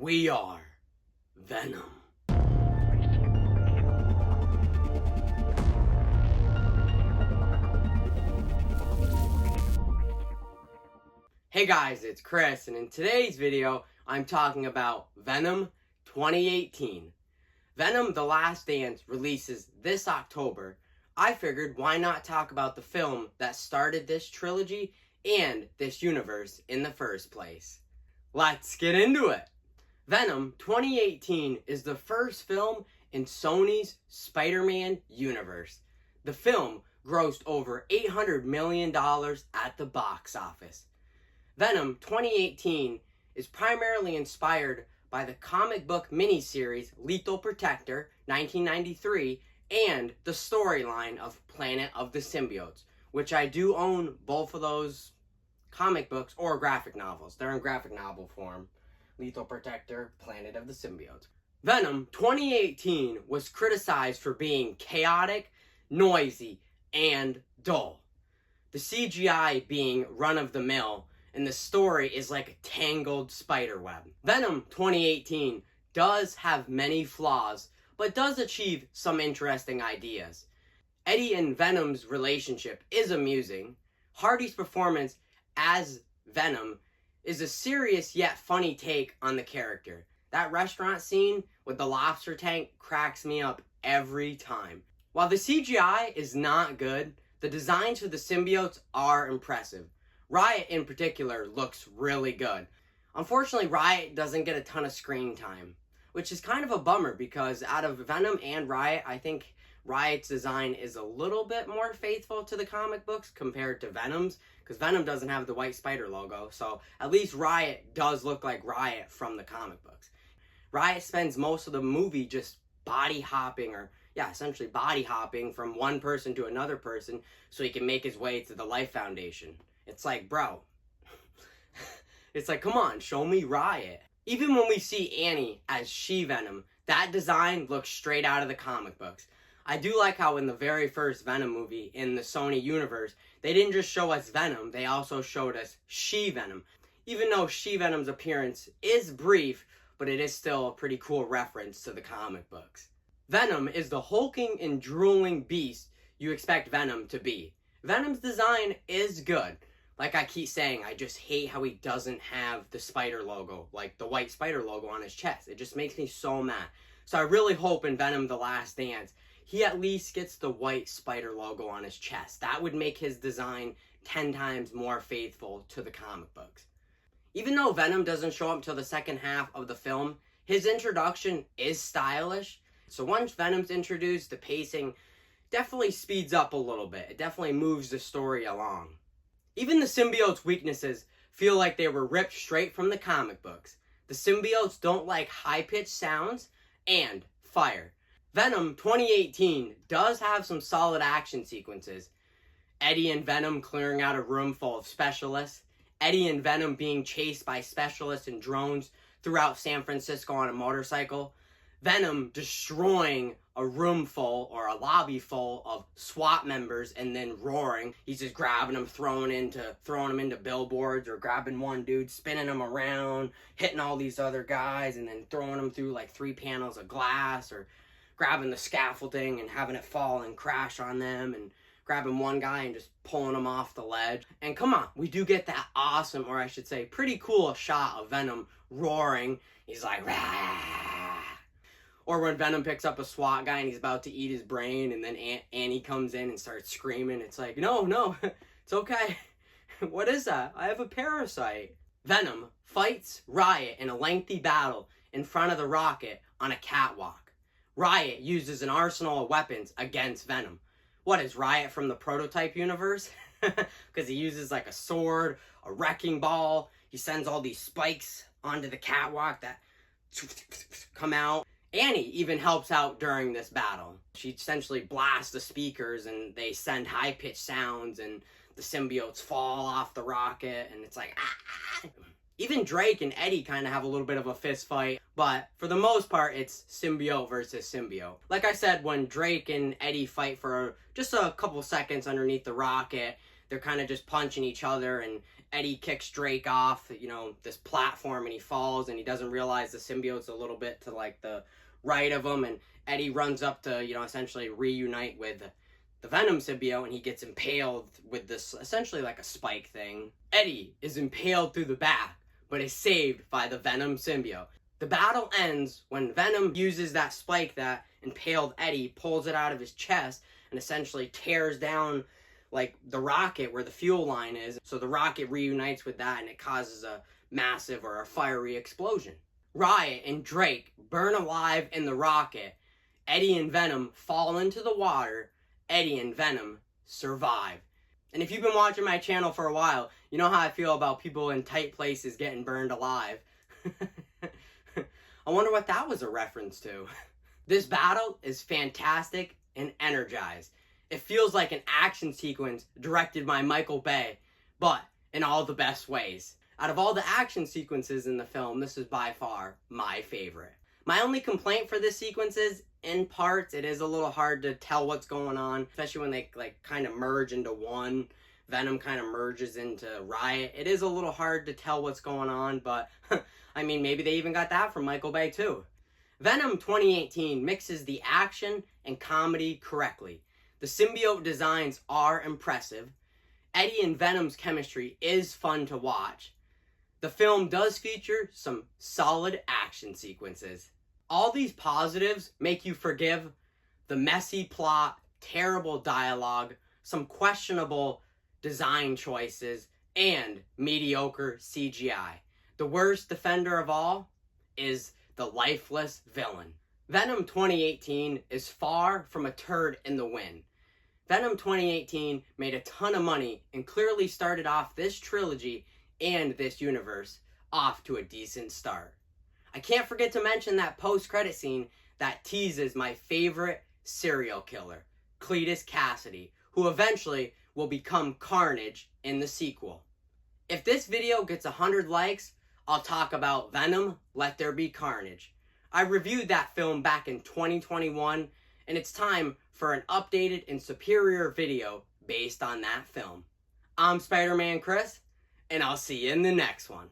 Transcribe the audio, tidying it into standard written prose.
We are Venom. Hey guys, it's Chris, and in today's video, I'm talking about Venom 2018. Venom: The Last Dance releases this October. I figured why not talk about the film that started this trilogy and this universe in the first place. Let's get into it! Venom 2018 is the first film in Sony's Spider-Man universe. The film grossed over $800 million at the box office. Venom 2018 is primarily inspired by the comic book miniseries Lethal Protector 1993 and the storyline of Planet of the Symbiotes, which I do own both of those comic books or graphic novels. They're in graphic novel form. Lethal Protector, Planet of the Symbiotes. Venom 2018 was criticized for being chaotic, noisy, and dull. The CGI being run-of-the-mill, and the story is like a tangled spider web. Venom 2018 does have many flaws, but does achieve some interesting ideas. Eddie and Venom's relationship is amusing. Hardy's performance as Venom is a serious yet funny take on the character. That restaurant scene with the lobster tank cracks me up every time. While the CGI is not good, the designs for the symbiotes are impressive. Riot in particular looks really good. Unfortunately, Riot doesn't get a ton of screen time, which is kind of a bummer because out of Venom and Riot, I think Riot's design is a little bit more faithful to the comic books compared to Venom's, because Venom doesn't have the white spider logo, so at least Riot does look like Riot from the comic books. Riot spends most of the movie just body hopping, essentially body hopping from one person to another person so he can make his way to the Life Foundation. It's like, bro, it's like, come on, show me Riot. Even when we see Annie as She-Venom, that design looks straight out of the comic books. I do like how in the very first Venom movie in the Sony universe, they didn't just show us Venom, they also showed us She-Venom. Even though She-Venom's appearance is brief, but it is still a pretty cool reference to the comic books. Venom is the hulking and drooling beast you expect Venom to be. Venom's design is good. Like I keep saying, I just hate how he doesn't have the spider logo, like the white spider logo on his chest. It just makes me so mad. So I really hope in Venom: The Last Dance, he at least gets the white spider logo on his chest. That would make his design 10 times more faithful to the comic books. Even though Venom doesn't show up until the second half of the film, his introduction is stylish. So once Venom's introduced, the pacing definitely speeds up a little bit. It definitely moves the story along. Even the symbiotes' weaknesses feel like they were ripped straight from the comic books. The symbiotes don't like high-pitched sounds and fire. Venom 2018 does have some solid action sequences. Eddie and Venom clearing out a room full of specialists. Eddie and Venom being chased by specialists and drones throughout San Francisco on a motorcycle. Venom destroying a room full or a lobby full of SWAT members and then roaring. He's just grabbing them, throwing them into billboards, or grabbing one dude, spinning him around, hitting all these other guys, and then throwing them through like 3 panels of glass, or grabbing the scaffolding and having it fall and crash on them, and grabbing one guy and just pulling him off the ledge. And come on, we do get that awesome, or I should say pretty cool shot of Venom roaring. He's like, rah! Or when Venom picks up a SWAT guy and he's about to eat his brain, and then Annie comes in and starts screaming. It's like, no, it's okay. What is that? I have a parasite. Venom fights Riot in a lengthy battle in front of the Rocket on a catwalk. Riot uses an arsenal of weapons against Venom. What is Riot from the Prototype universe? Because he uses like a sword, a wrecking ball. He sends all these spikes onto the catwalk that come out. Annie even helps out during this battle. She essentially blasts the speakers and they send high-pitched sounds, and the symbiotes fall off the rocket, and it's like, ah! Even Drake and Eddie kind of have a little bit of a fist fight, but for the most part, it's symbiote versus symbiote. Like I said, when Drake and Eddie fight for just a couple seconds underneath the rocket, they're kind of just punching each other, and Eddie kicks Drake off, this platform, and he falls, and he doesn't realize the symbiote's a little bit to like the right of him, and Eddie runs up to, essentially reunite with the Venom symbiote, and he gets impaled with this, essentially like a spike thing. Eddie is impaled through the back, but is saved by the Venom symbiote. The battle ends when Venom uses that spike that impaled Eddie, pulls it out of his chest, and essentially tears down like the rocket where the fuel line is. So the rocket reunites with that, and it causes a massive or a fiery explosion. Riot and Drake burn alive in the rocket. Eddie and Venom fall into the water. Eddie and Venom survive. And if you've been watching my channel for a while, you know how I feel about people in tight places getting burned alive. I wonder what that was a reference to. This battle is fantastic and energized. It feels like an action sequence directed by Michael Bay, but in all the best ways. Out of all the action sequences in the film, this is by far my favorite. My only complaint for this sequence is, in parts, it is a little hard to tell what's going on, especially when they kind of merge into one. Venom kind of merges into Riot. It is a little hard to tell what's going on, but I mean, maybe they even got that from Michael Bay too. Venom 2018 mixes the action and comedy correctly. The symbiote designs are impressive. Eddie and Venom's chemistry is fun to watch. The film does feature some solid action sequences. All these positives make you forgive the messy plot, terrible dialogue, some questionable design choices, and mediocre CGI. The worst defender of all is the lifeless villain. Venom 2018 is far from a turd in the wind. Venom 2018 made a ton of money and clearly started off this trilogy and this universe off to a decent start. I can't forget to mention that post-credit scene that teases my favorite serial killer, Cletus Cassidy, who eventually will become Carnage in the sequel. If this video gets 100 likes, I'll talk about Venom, Let There Be Carnage. I reviewed that film back in 2021, and it's time for an updated and superior video based on that film. I'm Spider-ManChris, and I'll see you in the next one.